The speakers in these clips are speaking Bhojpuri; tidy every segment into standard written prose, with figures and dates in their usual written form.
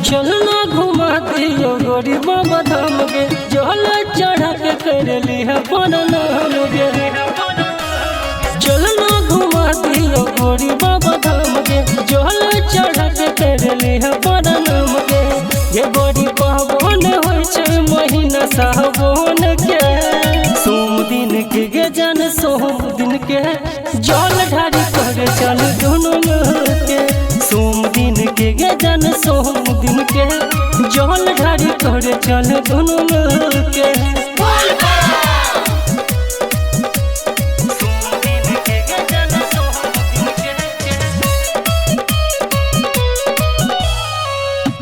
चलना घुमा दियो गोरी बाबा धाम गे, जल चढ़ा के कर लिया नाम गे। चलना घुमा दियो गोरी बाबा धाम गे, जल चढ़ा के कर लिया नाम गे। ये बड़ी पावन होय छै महीना सावन के, सोम दिन के गे जन सोम दिन के, जल ढारी कर चल दोनों के। सोम दिन के गे जन सोम दिन के, जल ढारी कर चल दोनों के।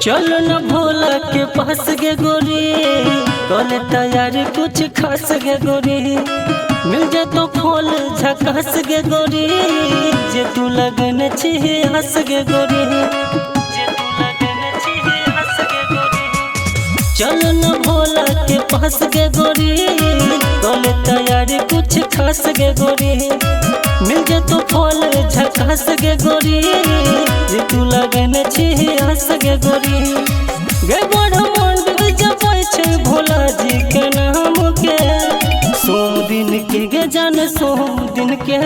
चल न भोला के पास गे गोरी, कल तैयार कुछ खास गे गोरी। मिल जा तो फूल झकास गे गोरी, जे तू लगन छी हंस गे गोरी। चल न भोला के पास गे गोरी, कल तैयार कुछ खास गे गोरी। मिल जा तो फूल झकास गे गोरी, जे तू लगन छी हंस गे गोरी। गे बड़ मंदिर जपै छै भोला जी के नाम के, सोम दिन के गे जन सोम दिन के,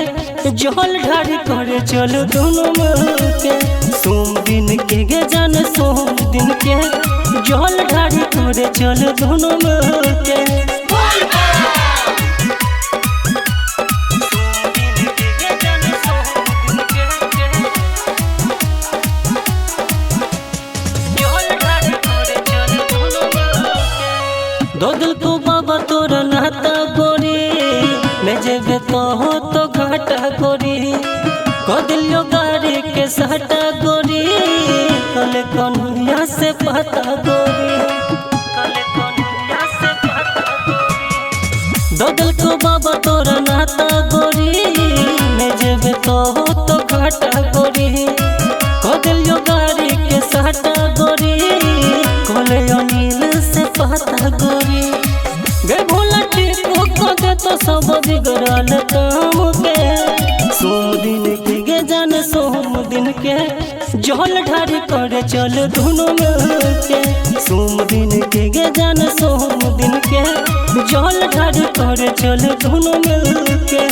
जल ढारी करे चल दोनों के। सोम दिन के गे जन सोम दिन के, जल ढारी करे चल दोनों के। दो दिल को बाबा तोरा नाता गोरी, मैं जेबे तो हो तो घाटा गोरी। कदिलियो गाड़ी के सहटा गोरी, कल कन्हैया से पता गोरी। दो दिल को बाबा तोरा नाता गोरी, मैं जेबे तो हो तो घाटा गोरी। कदिलियो गाड़ी के सहटा गोरी, कल अनिल से पता गोरी। गे भोला ठीक हो दे तो सब बिगड़ल काम के, सोम दिन के गे जन सोम दिन के, जल ढारी करे चल दोनों के। सोम दिन के गे जन सोम दिन के, जल ढारी करे चल दोनों के।